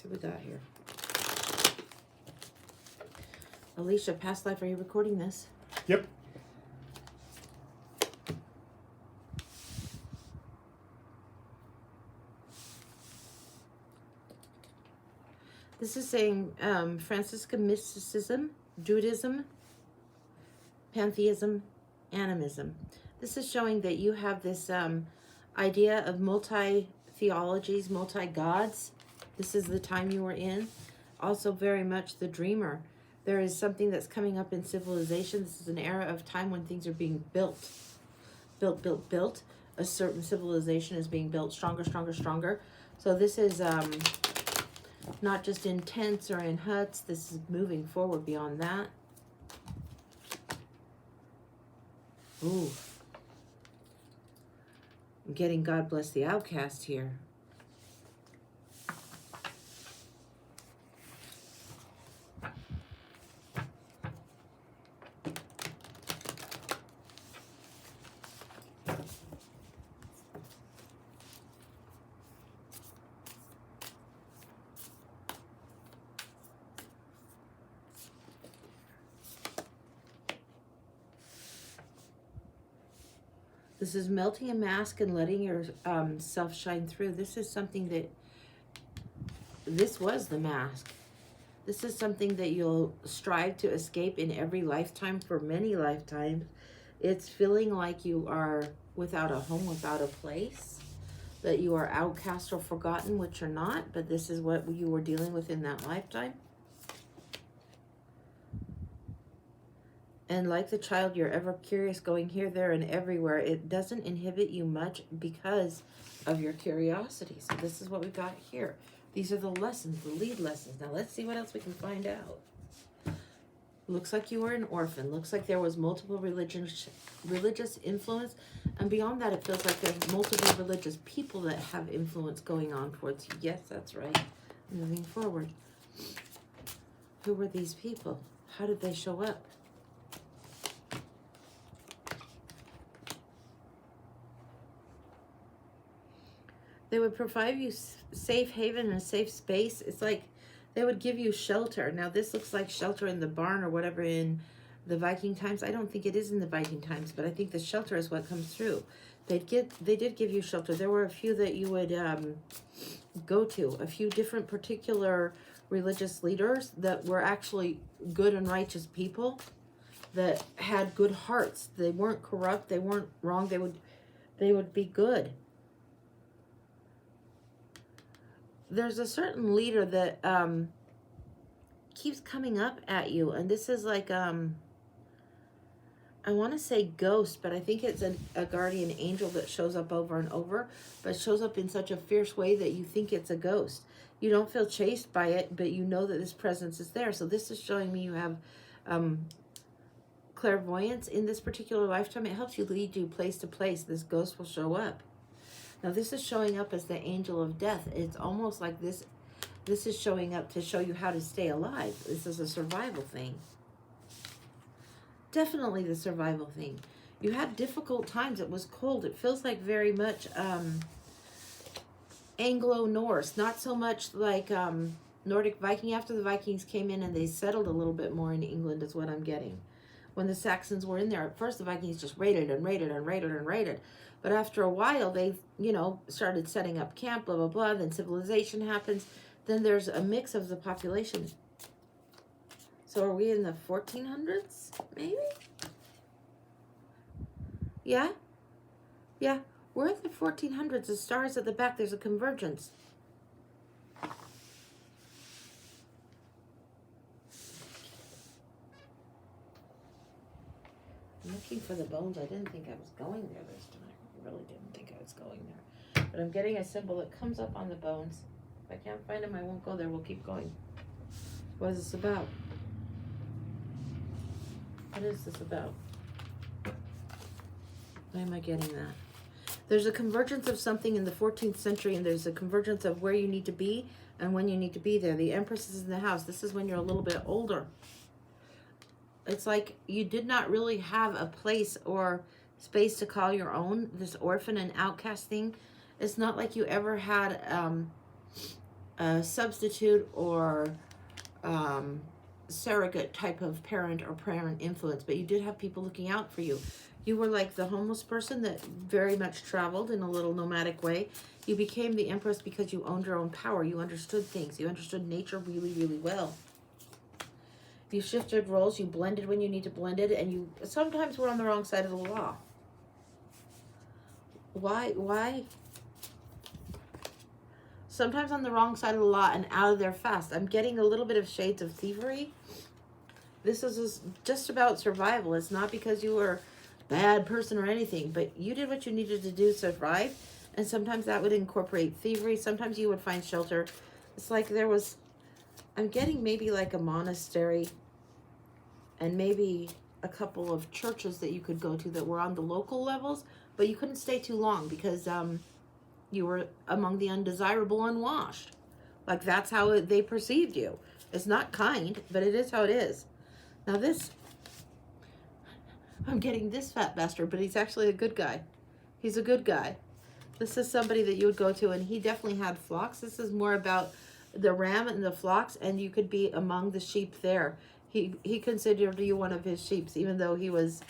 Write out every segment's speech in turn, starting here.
See what we got here. Alysha, past life, are you recording this? Yep. This is saying Franciscan mysticism, Judaism, pantheism, animism. This is showing that you have this idea of multi-theologies, multi-gods. This is the time you were in. Also very much the dreamer. There is something that's coming up in civilization. This is an era of time when things are being built. Built. A certain civilization is being built stronger, stronger, stronger. So this is not just in tents or in huts. This is moving forward beyond that. Ooh. I'm getting God bless the outcast here. This is melting a mask and letting your self shine through. This is something that, this was the mask. This is something that you'll strive to escape in every lifetime for many lifetimes. It's feeling like you are without a home, without a place, that you are outcast or forgotten, which you're not, but this is what you were dealing with in that lifetime. And like the child, you're ever curious, going here, there, and everywhere. It doesn't inhibit you much because of your curiosity. So this is what we've got here. These are the lessons, the lead lessons. Now let's see what else we can find out. Looks like you were an orphan. Looks like there was multiple religious influence. And beyond that, it feels like there's multiple religious people that have influence going on towards you. Yes, that's right. Moving forward. Who were these people? How did they show up? They would provide you safe haven and a safe space. It's like they would give you shelter. Now, this looks like shelter in the barn or whatever in the Viking times. I don't think it is in the Viking times, but I think the shelter is what comes through. They did give you shelter. There were a few that you would go to, a few different particular religious leaders that were actually good and righteous people that had good hearts. They weren't corrupt. They weren't wrong. They would be good. There's a certain leader that keeps coming up at you, and this is like I want to say ghost, but I think it's a guardian angel that shows up over and over, but shows up in such a fierce way that you think it's a ghost. You don't feel chased by it, but you know that this presence is there. So this is showing me you have clairvoyance in this particular lifetime. It helps you lead you place to place. This ghost will show up. Now this is showing up as the angel of death. It's almost like this is showing up to show you how to stay alive. This is a survival thing. Definitely the survival thing. You had difficult times. It was cold. It feels like very much Anglo-Norse. Not so much like Nordic Viking. After the Vikings came in and they settled a little bit more in England is what I'm getting. When the Saxons were in there, at first the Vikings just raided and raided and raided and raided. But after a while, they, started setting up camp, blah, blah, blah. Then civilization happens. Then there's a mix of the population. So are we in the 1400s, maybe? Yeah? Yeah. We're in the 1400s. The stars at the back, there's a convergence. I'm looking for the bones. I didn't think I was going there this time. I really didn't think I was going there. But I'm getting a symbol that comes up on the bones. If I can't find them, I won't go there. We'll keep going. What is this about? What is this about? Why am I getting that? There's a convergence of something in the 14th century, and there's a convergence of where you need to be and when you need to be there. The Empress is in the house. This is when you're a little bit older. It's like you did not really have a place or space to call your own. This orphan and outcast thing. It's not like you ever had a substitute or surrogate type of parent or parent influence, but you did have people looking out for you. You were like the homeless person that very much traveled in a little nomadic way. You became the empress because you owned your own power. You understood things. You understood nature really, really well. You shifted roles. You blended when you need to blend it, and you sometimes were on the wrong side of the law. Why? Sometimes on the wrong side of the law and out of there fast. I'm getting a little bit of shades of thievery. This is just about survival. It's not because you were a bad person or anything, but you did what you needed to do to survive. And sometimes that would incorporate thievery. Sometimes you would find shelter. It's like there was, I'm getting maybe like a monastery and maybe a couple of churches that you could go to that were on the local levels, but you couldn't stay too long because you were among the undesirable unwashed. Like that's how they perceived you. It's not kind, but it is how it is. Now this, I'm getting this fat bastard, but he's actually a good guy. He's a good guy. This is somebody that you would go to, and he definitely had flocks. This is more about the ram and the flocks, and you could be among the sheep there. He considered you one of his sheep, even though he was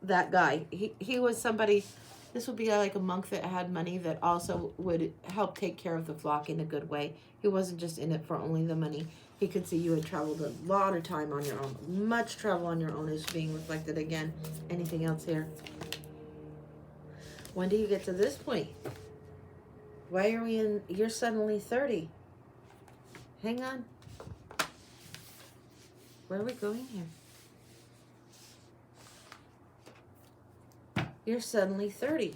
that guy. He was somebody, this would be like a monk that had money that also would help take care of the flock in a good way. He wasn't just in it for only the money. He could see you had traveled a lot of time on your own. Much travel on your own is being reflected again. Anything else here? When do you get to this point? Why are we in, you're suddenly 30. Hang on. Where are we going here? You're suddenly 30.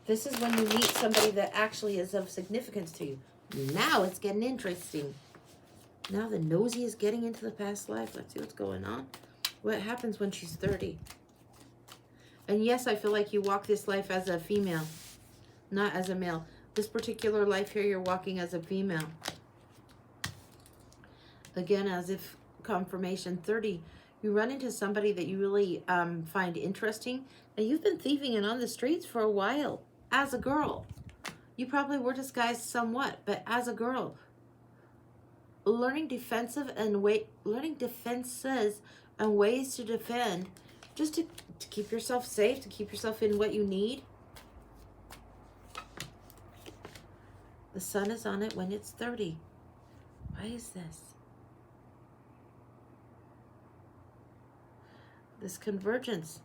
This is when you meet somebody that actually is of significance to you. Now it's getting interesting. Now the nosy is getting into the past life. Let's see what's going on. What happens when she's 30? And yes, I feel like you walk this life as a female, not as a male. This particular life here, you're walking as a female. Again, as if confirmation, 30, you run into somebody that you really find interesting. And you've been thieving and on the streets for a while as a girl. You probably were disguised somewhat, but as a girl, learning defenses and ways to defend, just to keep yourself safe, to keep yourself in what you need. The sun is on it when it's 30. Why is this? This convergence.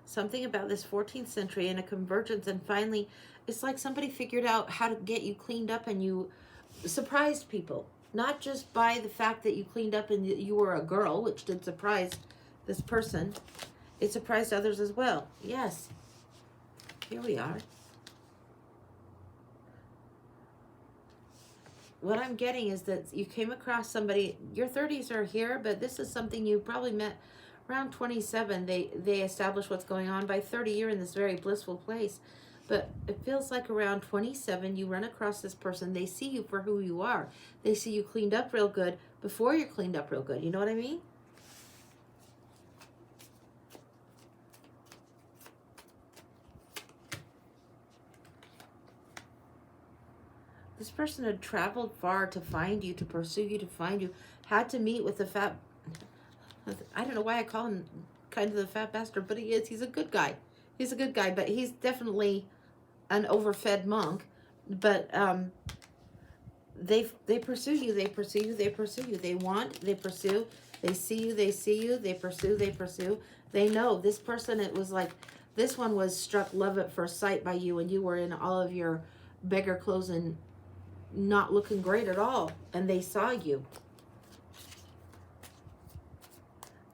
Something about this 14th century and a convergence, and finally, it's like somebody figured out how to get you cleaned up, and you surprised people. Not just by the fact that you cleaned up and you were a girl, which did surprise this person. It surprised others as well. Yes. Here we are. What I'm getting is that you came across somebody, your 30s are here, but this is something you probably met around 27. They establish what's going on. By 30, you're in this very blissful place. But it feels like around 27, you run across this person. They see you for who you are. They see you cleaned up real good before you're cleaned up real good. You know what I mean? This person had traveled far to find you, to pursue you, to find you. Had to meet with the fat... I don't know why I call him kind of the fat bastard, but he is. He's a good guy. He's a good guy, but he's definitely an overfed monk. But they pursue you, they pursue you, they pursue you. They want, they pursue, they see you, they see you, they pursue, they pursue. They know this person, it was like, this one was struck love at first sight by you, and you were in all of your beggar clothes and not looking great at all, and they saw you.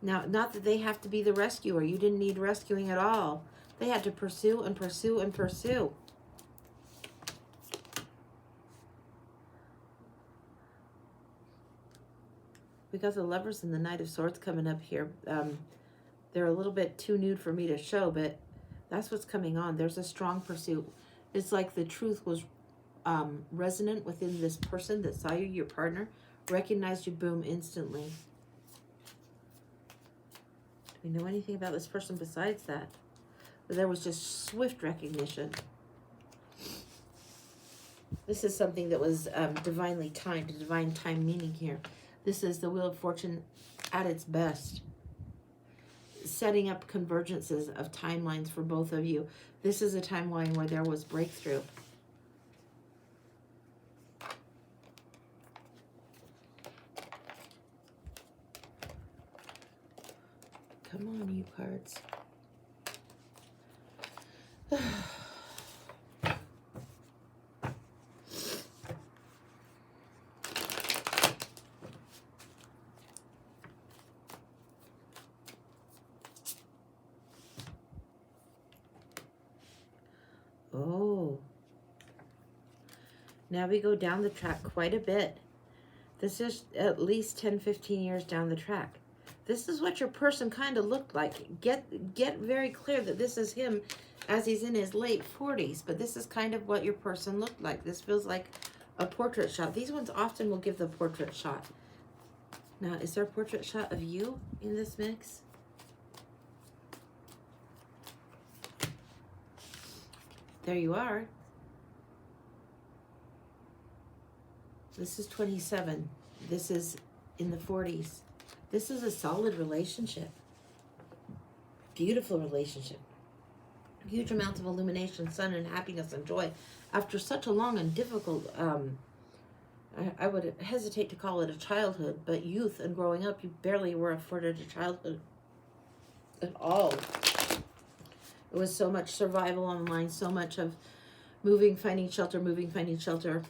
Now, not that they have to be the rescuer. You didn't need rescuing at all. They had to pursue and pursue and pursue. We got the Lovers and the Knight of Swords coming up here. They're a little bit too nude for me to show, but that's what's coming on. There's a strong pursuit. It's like the truth was resonant within this person that saw you, your partner, recognized you, boom, instantly. Do we know anything about this person besides that? But there was just swift recognition. This is something that was divinely timed, divine time meaning here. This is the Wheel of Fortune at its best. Setting up convergences of timelines for both of you. This is a timeline where there was breakthrough. Come on, you cards. Oh. Now we go down the track quite a bit. This is at least 10, 15 years down the track. This is what your person kind of looked like. Get very clear that this is him as he's in his late 40s. But this is kind of what your person looked like. This feels like a portrait shot. These ones often will give the portrait shot. Now, is there a portrait shot of you in this mix? There you are. This is 27. This is in the 40s. This is a solid relationship. Beautiful relationship. Huge amounts of illumination, sun, and happiness and joy. After such a long and difficult, I would hesitate to call it a childhood, but youth and growing up, you barely were afforded a childhood at all. It was so much survival online, so much of moving, finding shelter, moving, finding shelter.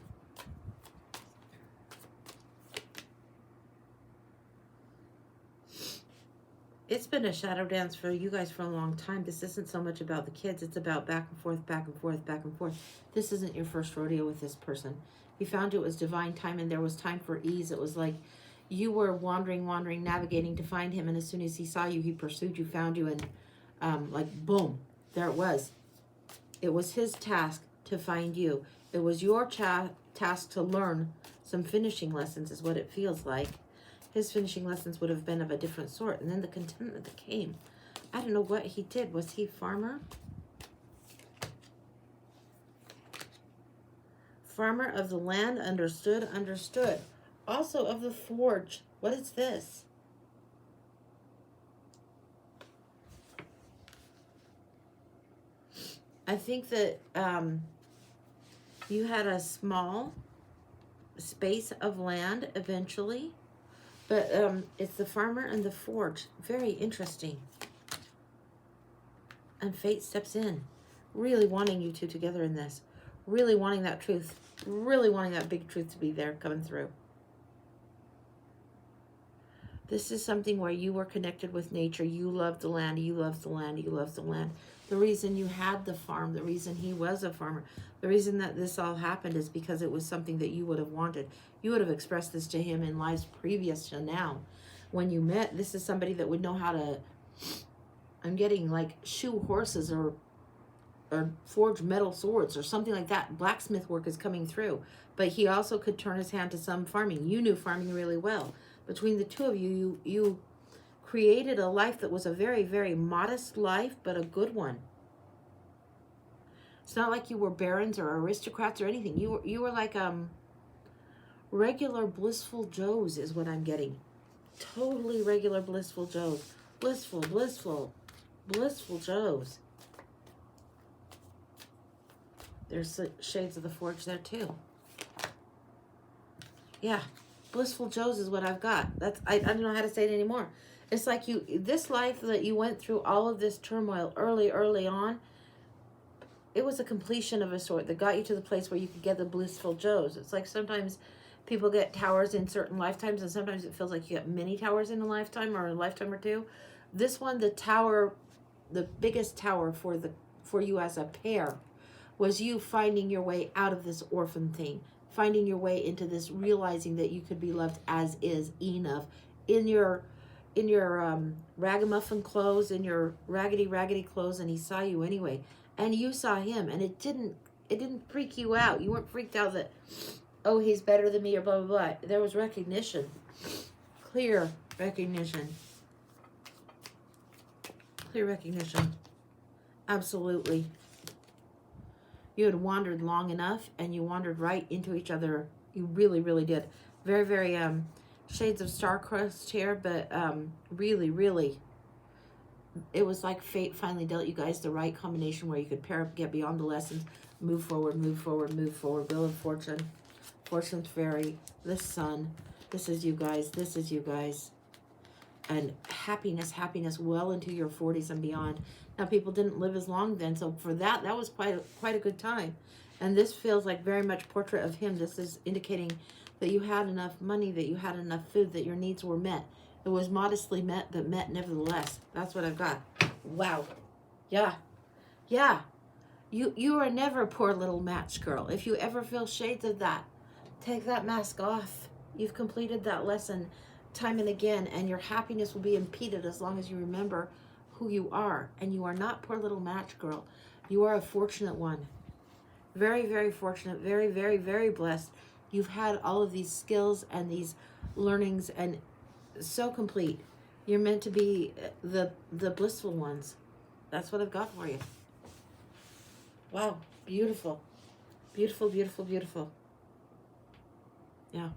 It's been a shadow dance for you guys for a long time. This isn't so much about the kids. It's about back and forth, back and forth, back and forth. This isn't your first rodeo with this person. You found it was divine time and there was time for ease. It was like you were wandering, navigating to find him. And as soon as he saw you, he pursued you, found you, and like, boom, there it was. It was his task to find you. It was your task to learn some finishing lessons is what it feels like. His finishing lessons would have been of a different sort. And then the contentment that came. I don't know what he did. Was he farmer? Farmer of the land, understood. Also of the forge. What is this? I think that you had a small space of land eventually. But it's the farmer and the forge. Very interesting. And fate steps in. Really wanting you two together in this. Really wanting that truth. Really wanting that big truth to be there coming through. This is something where you were connected with nature. You loved the land. You loved the land. You loved the land. The reason you had the farm. The reason he was a farmer. The reason that this all happened is because it was something that you would have wanted. You would have expressed this to him in lives previous to now. When you met, this is somebody that would know how to, I'm getting like shoe horses or forge metal swords or something like that. Blacksmith work is coming through. But he also could turn his hand to some farming. You knew farming really well. Between the two of you, you created a life that was a very, very modest life, but a good one. It's not like you were barons or aristocrats or anything. You were like regular blissful Joes is what I'm getting. Totally regular blissful Joes. Blissful Joes. There's shades of the forge there too. Yeah, blissful Joes is what I've got. I don't know how to say it anymore. It's like this life that you went through all of this turmoil early on, it was a completion of a sort that got you to the place where you could get the blissful Joes. It's like sometimes people get towers in certain lifetimes, and sometimes it feels like you get many towers in a lifetime or a lifetime or two. This one, the tower, the biggest tower for you as a pair, was you finding your way out of this orphan thing, finding your way into this, realizing that you could be loved as is enough in your ragamuffin clothes, in your raggedy clothes, and he saw you anyway, and you saw him, and it didn't freak you out. You weren't freaked out that, oh, he's better than me or blah blah blah. There was recognition, clear recognition, absolutely. You had wandered long enough, and you wandered right into each other. You really, really did. Very, very shades of star-crossed here, but really, really, it was like fate finally dealt you guys the right combination where you could pair up, get beyond the lessons, move forward, move forward, move forward. Wheel of Fortune, Fortune's Fairy, the Sun. This is you guys. This is you guys. And happiness, happiness well into your 40s and beyond. Now, people didn't live as long then, so for that, that was quite a good time. And this feels like very much portrait of him. This is indicating that you had enough money, that you had enough food, that your needs were met. It was modestly met, but met nevertheless. That's what I've got. Wow. Yeah. Yeah. You are never a poor little match girl. If you ever feel shades of that, take that mask off. You've completed that lesson time and again, and your happiness will be impeded as long as you remember who you are. And you are not poor little match girl. You are a fortunate one. Very, very fortunate. Very, very, very blessed. You've had all of these skills and these learnings, and so complete. You're meant to be the blissful ones. That's what I've got for you. Wow. Beautiful. Beautiful, beautiful, beautiful. Yeah.